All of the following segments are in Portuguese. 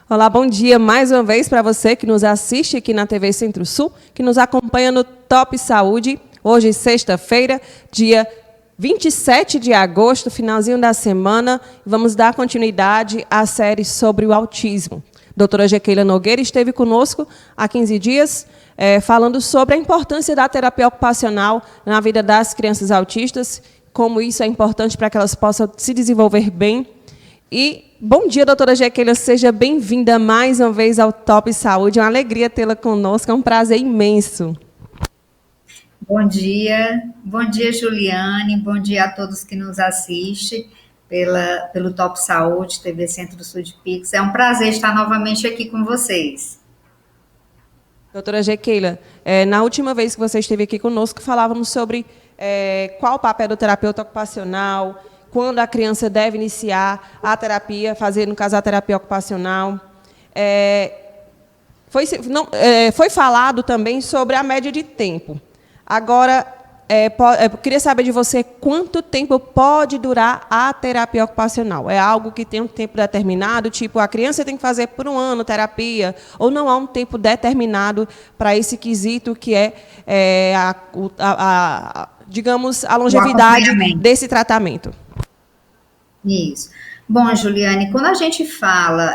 Olá, bom dia mais uma vez para você que nos assiste aqui na TV Centro-Sul, que nos acompanha no Top Saúde. Hoje, sexta-feira, dia 27 de agosto, finalzinho da semana, vamos dar continuidade à série sobre o autismo. Doutora Jequila Nogueira esteve conosco há 15 dias, falando sobre a importância da terapia ocupacional na vida das crianças autistas, como isso é importante para que elas possam se desenvolver bem. E bom dia, doutora Jequila, seja bem-vinda mais uma vez ao Top Saúde. É uma alegria tê-la conosco, é um prazer imenso. Bom dia, Juliane, bom dia a todos que nos assistem pelo Top Saúde, TV Centro-Sul de Pix. É um prazer estar novamente aqui com vocês. Doutora Jequila, na última vez que você esteve aqui conosco, falávamos sobre qual o papel do terapeuta ocupacional, quando a criança deve iniciar a terapia, fazer, no caso, a terapia ocupacional. Foi falado também sobre a média de tempo. Agora, eu queria saber de você quanto tempo pode durar a terapia ocupacional. É algo que tem um tempo determinado, tipo, a criança tem que fazer por um ano terapia, ou não há um tempo determinado para esse quesito que digamos, a longevidade desse tratamento? Isso. Bom, Juliane, quando a gente fala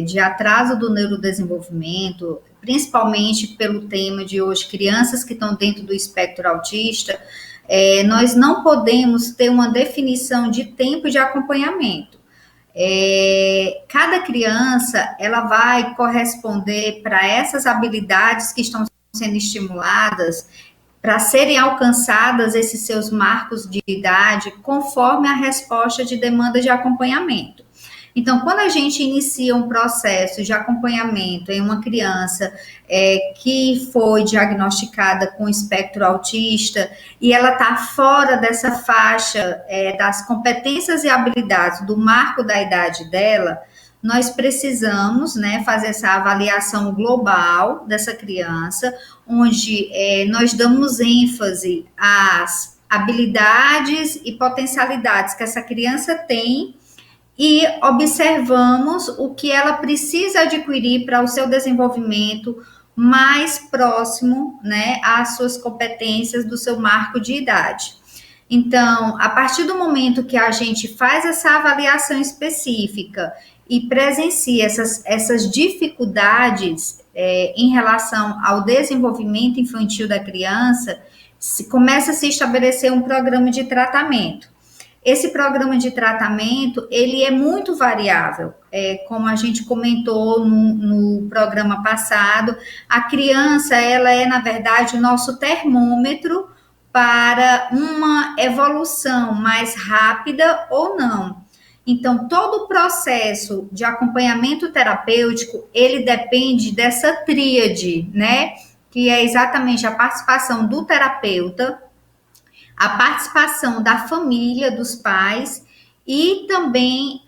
de atraso do neurodesenvolvimento, principalmente pelo tema de hoje, crianças que estão dentro do espectro autista, nós não podemos ter uma definição de tempo de acompanhamento. Cada criança, ela vai corresponder para essas habilidades que estão sendo estimuladas, para serem alcançadas esses seus marcos de idade, conforme a resposta de demanda de acompanhamento. Então, quando a gente inicia um processo de acompanhamento em uma criança que foi diagnosticada com espectro autista e ela está fora dessa faixa das competências e habilidades do marco da idade dela, nós precisamos, fazer essa avaliação global dessa criança, onde nós damos ênfase às habilidades e potencialidades que essa criança tem e observamos o que ela precisa adquirir para o seu desenvolvimento mais próximo, às suas competências do seu marco de idade. Então, a partir do momento que a gente faz essa avaliação específica e presencia essas dificuldades em relação ao desenvolvimento infantil da criança, começa a se estabelecer um programa de tratamento. Esse programa de tratamento, ele é muito variável, como a gente comentou no programa passado, a criança, ela é, na verdade, o nosso termômetro para uma evolução mais rápida ou não. Então, todo o processo de acompanhamento terapêutico, ele depende dessa tríade, que é exatamente a participação do terapeuta, a participação da família, dos pais, e também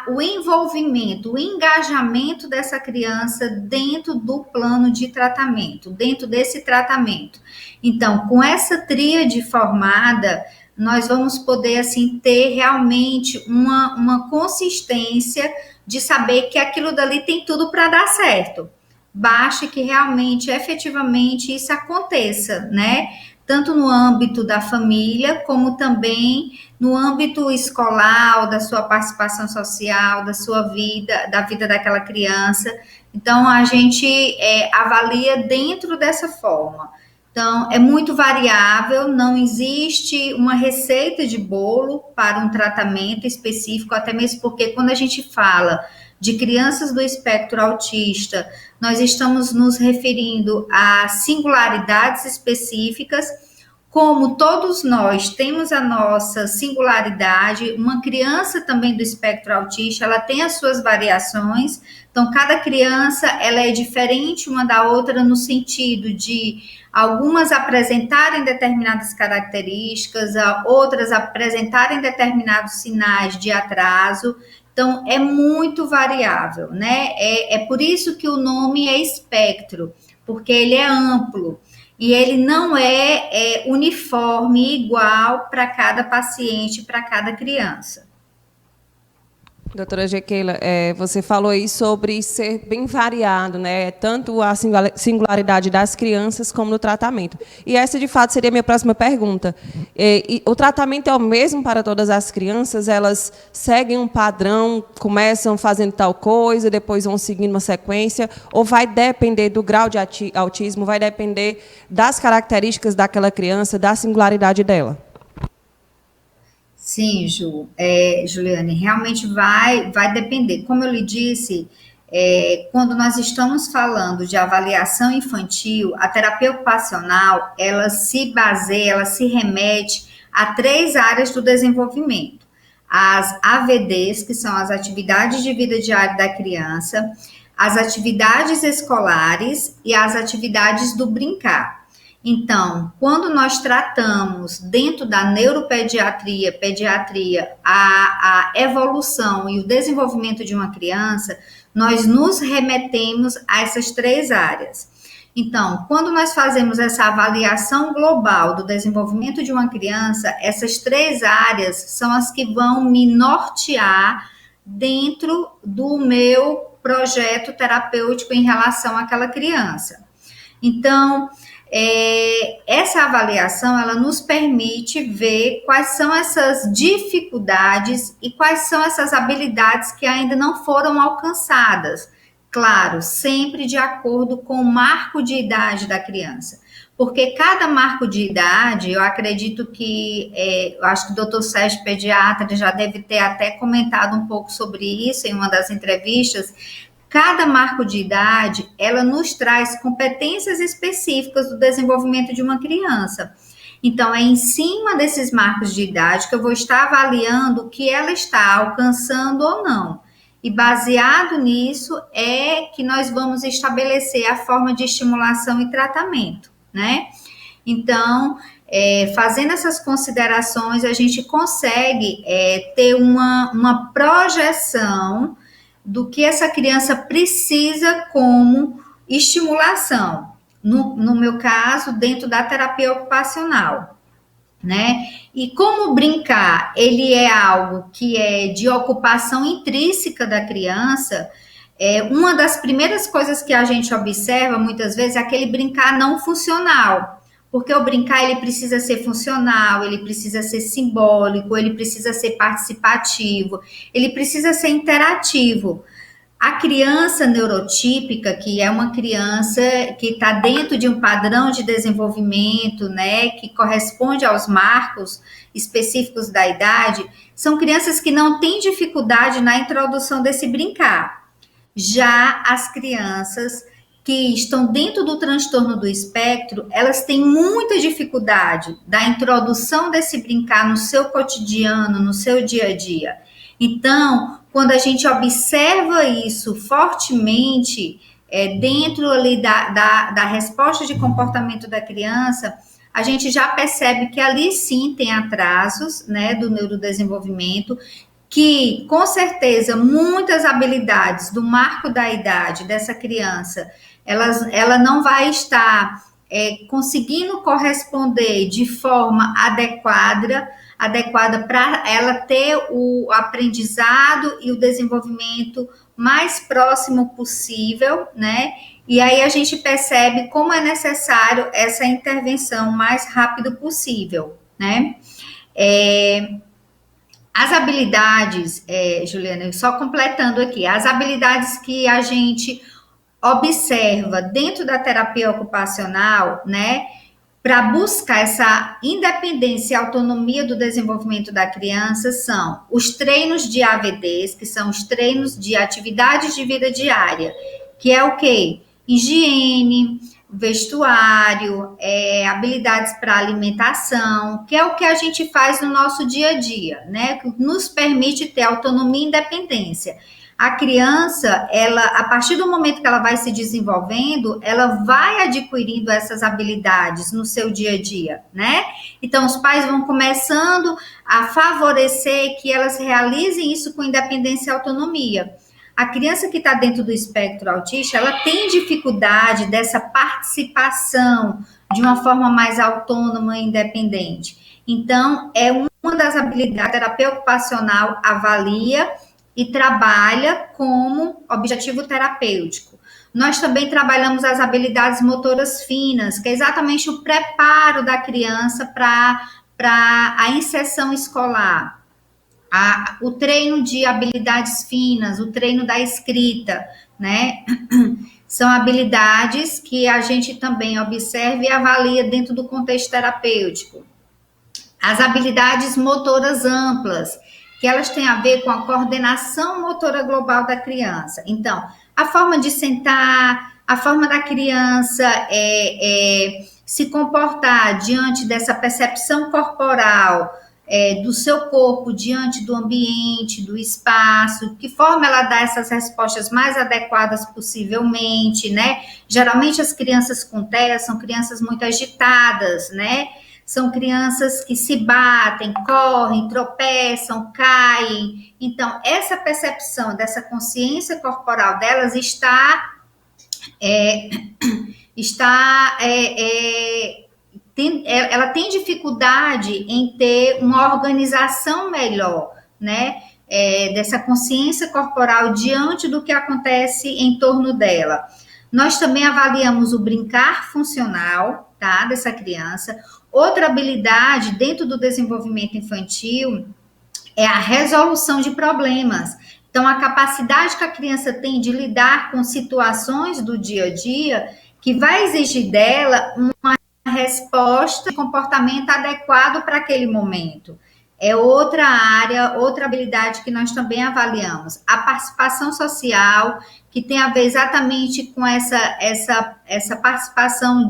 o envolvimento, o engajamento dessa criança dentro do plano de tratamento, dentro desse tratamento. Então, com essa tríade formada, nós vamos poder, assim, ter realmente uma consistência de saber que aquilo dali tem tudo para dar certo. Basta que realmente, efetivamente, isso aconteça, tanto no âmbito da família, como também no âmbito escolar, da sua participação social, da sua vida, da vida daquela criança. Então, a gente avalia dentro dessa forma. Então, é muito variável, não existe uma receita de bolo para um tratamento específico, até mesmo porque quando a gente fala de crianças do espectro autista, nós estamos nos referindo a singularidades específicas, como todos nós temos a nossa singularidade, uma criança também do espectro autista, ela tem as suas variações, então cada criança, ela é diferente uma da outra no sentido de algumas apresentarem determinadas características, outras apresentarem determinados sinais de atraso. Então, é muito variável, É por isso que o nome é espectro, porque ele é amplo e ele não é uniforme, igual para cada paciente, para cada criança. Doutora Jequeila, você falou aí sobre ser bem variado, né? Tanto a singularidade das crianças como no tratamento. E essa, de fato, seria a minha próxima pergunta. O tratamento é o mesmo para todas as crianças? Elas seguem um padrão, começam fazendo tal coisa, depois vão seguindo uma sequência? Ou vai depender do grau de autismo, vai depender das características daquela criança, da singularidade dela? Sim, Juliane, realmente vai depender. Como eu lhe disse, quando nós estamos falando de avaliação infantil, a terapia ocupacional, ela se baseia, ela se remete a 3 áreas do desenvolvimento. As AVDs, que são as atividades de vida diária da criança, as atividades escolares e as atividades do brincar. Então, quando nós tratamos dentro da neuropediatria, pediatria, a evolução e o desenvolvimento de uma criança, nós nos remetemos a essas 3 áreas. Então, quando nós fazemos essa avaliação global do desenvolvimento de uma criança, essas 3 áreas são as que vão me nortear dentro do meu projeto terapêutico em relação àquela criança. Então, essa avaliação, ela nos permite ver quais são essas dificuldades e quais são essas habilidades que ainda não foram alcançadas. Claro, sempre de acordo com o marco de idade da criança. Porque cada marco de idade, eu acredito que, eu acho que o doutor Sérgio, pediatra, já deve ter até comentado um pouco sobre isso em uma das entrevistas. Cada marco de idade, ela nos traz competências específicas do desenvolvimento de uma criança. Então, é em cima desses marcos de idade que eu vou estar avaliando o que ela está alcançando ou não. E baseado nisso é que nós vamos estabelecer a forma de estimulação e tratamento, né? Então, fazendo essas considerações, a gente consegue ter uma projeção do que essa criança precisa como estimulação. No meu caso, dentro da terapia ocupacional, né? E como brincar, ele é algo que é de ocupação intrínseca da criança, uma das primeiras coisas que a gente observa muitas vezes é aquele brincar não funcional. Porque o brincar, ele precisa ser funcional, ele precisa ser simbólico, ele precisa ser participativo, ele precisa ser interativo. A criança neurotípica, que é uma criança que está dentro de um padrão de desenvolvimento, né, que corresponde aos marcos específicos da idade, são crianças que não têm dificuldade na introdução desse brincar. Já as crianças que estão dentro do transtorno do espectro, elas têm muita dificuldade da introdução desse brincar no seu cotidiano, no seu dia a dia. Então, quando a gente observa isso fortemente, dentro ali da resposta de comportamento da criança, a gente já percebe que ali sim tem atrasos, né, do neurodesenvolvimento, que com certeza muitas habilidades do marco da idade dessa criança, ela não vai estar conseguindo corresponder de forma adequada para ela ter o aprendizado e o desenvolvimento mais próximo possível, né? E aí a gente percebe como é necessário essa intervenção mais rápido possível, né? As habilidades, Juliana, só completando aqui, as habilidades que a gente observa dentro da terapia ocupacional, né, para buscar essa independência e autonomia do desenvolvimento da criança são os treinos de AVDs, que são os treinos de atividades de vida diária, que é o quê? Higiene, vestuário, habilidades para alimentação, que é o que a gente faz no nosso dia a dia, né? Que nos permite ter autonomia e independência. A criança, ela, a partir do momento que ela vai se desenvolvendo, ela vai adquirindo essas habilidades no seu dia a dia, né? Então, os pais vão começando a favorecer que elas realizem isso com independência e autonomia. A criança que está dentro do espectro autista, ela tem dificuldade dessa participação de uma forma mais autônoma e independente. Então, é uma das habilidades que a terapia ocupacional avalia e trabalha como objetivo terapêutico. Nós também trabalhamos as habilidades motoras finas, que é exatamente o preparo da criança para a inserção escolar, o treino de habilidades finas, o treino da escrita, né? São habilidades que a gente também observa e avalia dentro do contexto terapêutico. As habilidades motoras amplas, que elas têm a ver com a coordenação motora global da criança. Então, a forma de sentar, a forma da criança se comportar diante dessa percepção corporal, do seu corpo diante do ambiente, do espaço, que forma ela dá essas respostas mais adequadas possivelmente, né? Geralmente as crianças com TEA são crianças muito agitadas, né? São crianças que se batem, correm, tropeçam, caem. Então, essa percepção dessa consciência corporal delas ela tem dificuldade em ter uma organização melhor, né? Dessa consciência corporal diante do que acontece em torno dela. Nós também avaliamos o brincar funcional, tá? Dessa criança. Outra habilidade dentro do desenvolvimento infantil é a resolução de problemas. Então, a capacidade que a criança tem de lidar com situações do dia a dia que vai exigir dela uma resposta e comportamento adequado para aquele momento. É outra área, outra habilidade que nós também avaliamos. A participação social, que tem a ver exatamente com essa participação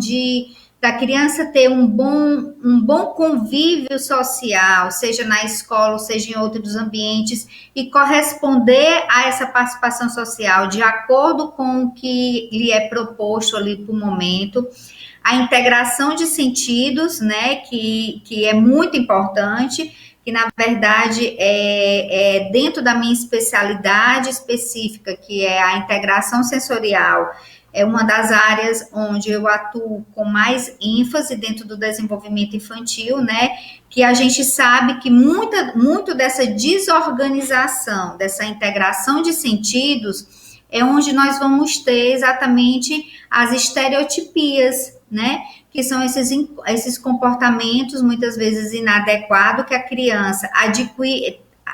da criança ter um bom convívio social, seja na escola, seja em outros ambientes, e corresponder a essa participação social de acordo com o que lhe é proposto ali para o momento. A integração de sentidos, né, que é muito importante, que na verdade é dentro da minha especialidade específica, que é a integração sensorial, é uma das áreas onde eu atuo com mais ênfase dentro do desenvolvimento infantil, né? Que a gente sabe que muito dessa desorganização, dessa integração de sentidos, é onde nós vamos ter exatamente as estereotipias, né? Que são esses comportamentos, muitas vezes inadequados, que a criança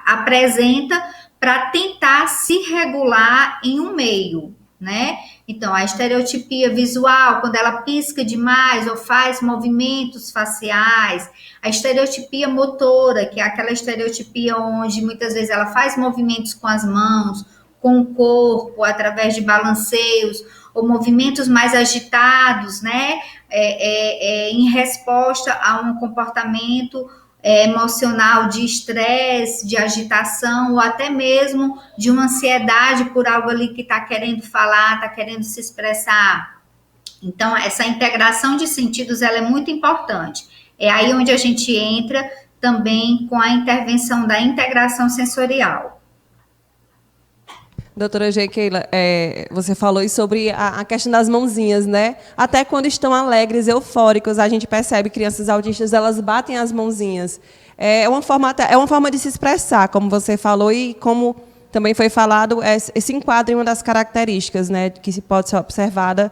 apresenta para tentar se regular em um meio, né? Então, a estereotipia visual, quando ela pisca demais ou faz movimentos faciais, a estereotipia motora, que é aquela estereotipia onde muitas vezes ela faz movimentos com as mãos, com o corpo, através de balanceios, ou movimentos mais agitados, né? Em resposta a um comportamento emocional de estresse, de agitação, ou até mesmo de uma ansiedade por algo ali que está querendo falar, está querendo se expressar. Então, essa integração de sentidos ela é muito importante. É aí onde a gente entra também com a intervenção da integração sensorial. Doutora Keila, você falou aí sobre a questão das mãozinhas, né? Até quando estão alegres, eufóricos, a gente percebe que crianças autistas, elas batem as mãozinhas. É uma forma de se expressar, como você falou, e como também foi falado, esse enquadra em uma das características, né, que se pode ser observada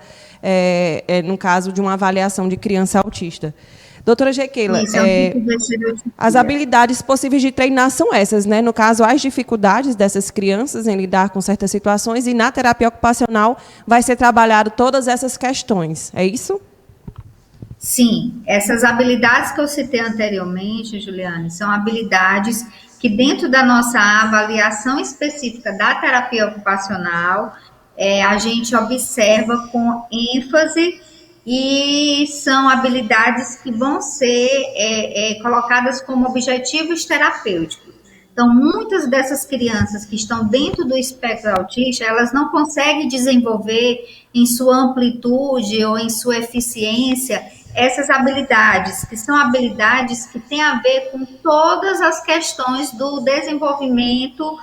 no caso de uma avaliação de criança autista. Doutora Keila, as habilidades possíveis de treinar são essas, né? No caso, as dificuldades dessas crianças em lidar com certas situações, e na terapia ocupacional vai ser trabalhado todas essas questões, é isso? Sim, essas habilidades que eu citei anteriormente, Juliane, são habilidades que dentro da nossa avaliação específica da terapia ocupacional, a gente observa com ênfase, e são habilidades que vão ser colocadas como objetivos terapêuticos. Então, muitas dessas crianças que estão dentro do espectro autista, elas não conseguem desenvolver em sua amplitude ou em sua eficiência essas habilidades, que são habilidades que têm a ver com todas as questões do desenvolvimento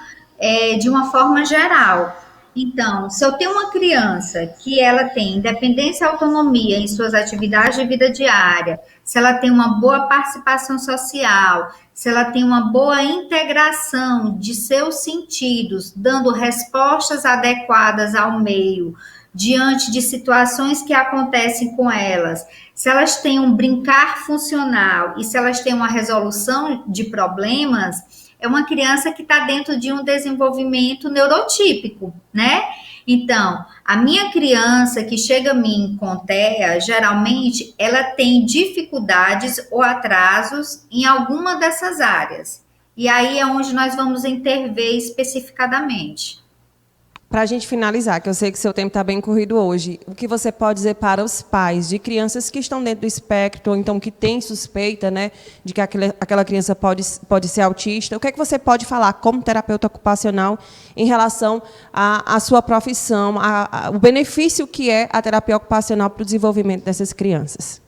de uma forma geral. Então, se eu tenho uma criança que ela tem independência e autonomia em suas atividades de vida diária, se ela tem uma boa participação social, se ela tem uma boa integração de seus sentidos, dando respostas adequadas ao meio, diante de situações que acontecem com elas, se elas têm um brincar funcional e se elas têm uma resolução de problemas, é uma criança que está dentro de um desenvolvimento neurotípico, né? Então, a minha criança que chega a mim com TEA, geralmente ela tem dificuldades ou atrasos em alguma dessas áreas. E aí é onde nós vamos intervir especificadamente. Para a gente finalizar, que eu sei que seu tempo está bem corrido hoje, o que você pode dizer para os pais de crianças que estão dentro do espectro, ou então que têm suspeita, né, de que aquela criança pode ser autista? O que é que você pode falar como terapeuta ocupacional em relação à sua profissão, o benefício que é a terapia ocupacional para o desenvolvimento dessas crianças?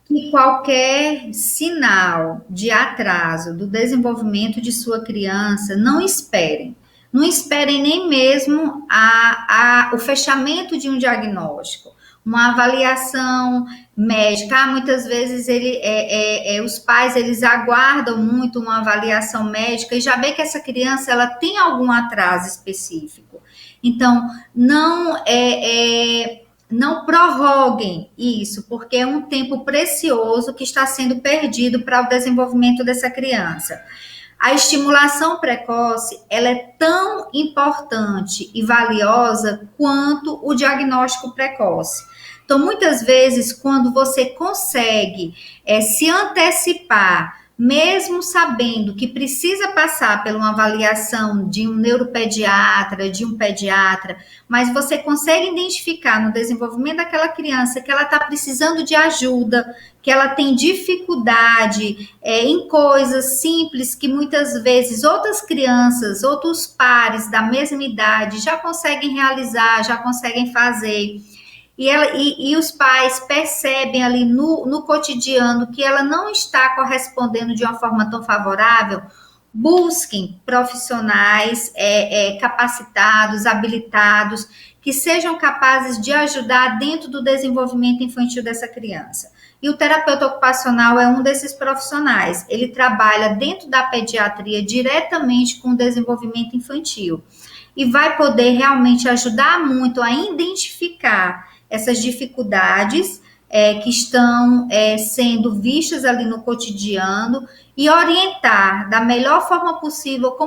Que qualquer sinal de atraso do desenvolvimento de sua criança, não esperem. Não esperem nem mesmo o fechamento de um diagnóstico, uma avaliação médica. Muitas vezes os pais eles aguardam muito uma avaliação médica e já vê que essa criança ela tem algum atraso específico. Então, não prorroguem isso, porque é um tempo precioso que está sendo perdido para o desenvolvimento dessa criança. A estimulação precoce, ela é tão importante e valiosa quanto o diagnóstico precoce. Então, muitas vezes, quando você consegue se antecipar, mesmo sabendo que precisa passar por uma avaliação de um neuropediatra, de um pediatra, mas você consegue identificar no desenvolvimento daquela criança que ela está precisando de ajuda, que ela tem dificuldade em coisas simples que muitas vezes outras crianças, outros pares da mesma idade já conseguem realizar, já conseguem fazer. E os pais percebem ali no cotidiano que ela não está correspondendo de uma forma tão favorável, busquem profissionais capacitados, habilitados, que sejam capazes de ajudar dentro do desenvolvimento infantil dessa criança. E o terapeuta ocupacional é um desses profissionais. Ele trabalha dentro da pediatria diretamente com o desenvolvimento infantil e vai poder realmente ajudar muito a identificar essas dificuldades que estão sendo vistas ali no cotidiano e orientar da melhor forma possível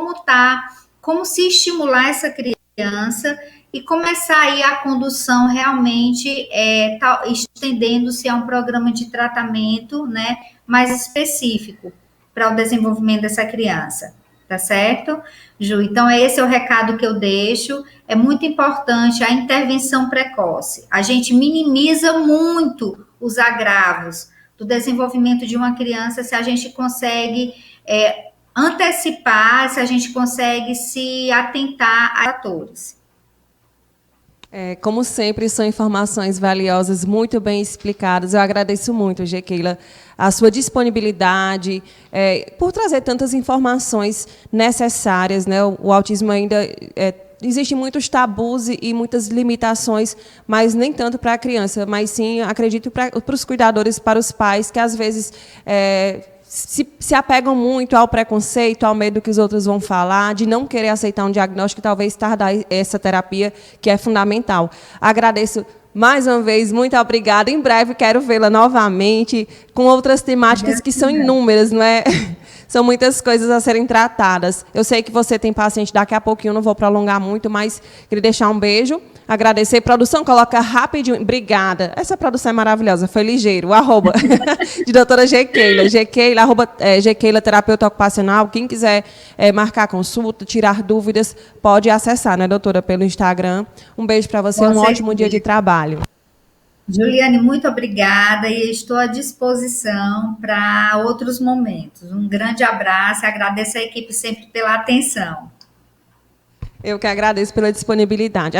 como se estimular essa criança e começar aí a condução realmente estendendo-se a um programa de tratamento, né, mais específico para o desenvolvimento dessa criança. Tá certo, Ju? Então, esse é o recado que eu deixo. É muito importante a intervenção precoce. A gente minimiza muito os agravos do desenvolvimento de uma criança se a gente consegue antecipar, se a gente consegue se atentar a fatores. Como sempre, são informações valiosas, muito bem explicadas. Eu agradeço muito, Jequila, a sua disponibilidade, por trazer tantas informações necessárias, né? O autismo ainda existem muitos tabus e muitas limitações, mas nem tanto para a criança, mas sim, acredito, para os cuidadores, para os pais, que às vezes se apegam muito ao preconceito, ao medo que os outros vão falar, de não querer aceitar um diagnóstico e talvez tardar essa terapia, que é fundamental. Agradeço mais uma vez, muito obrigada. Em breve quero vê-la novamente, com outras temáticas que são inúmeras, não é? São muitas coisas a serem tratadas. Eu sei que você tem paciente daqui a pouquinho, não vou prolongar muito, mas queria deixar um beijo, agradecer. Produção, coloca rapidinho. Obrigada. Essa produção é maravilhosa, foi ligeiro. O arroba de doutora Jequila. Jequila, arroba Jequila, terapeuta ocupacional. Quem quiser marcar consulta, tirar dúvidas, pode acessar, né, doutora, pelo Instagram. Um beijo para você, um ótimo dia de trabalho. Juliane, muito obrigada e estou à disposição para outros momentos. Um grande abraço e agradeço a equipe sempre pela atenção. Eu que agradeço pela disponibilidade.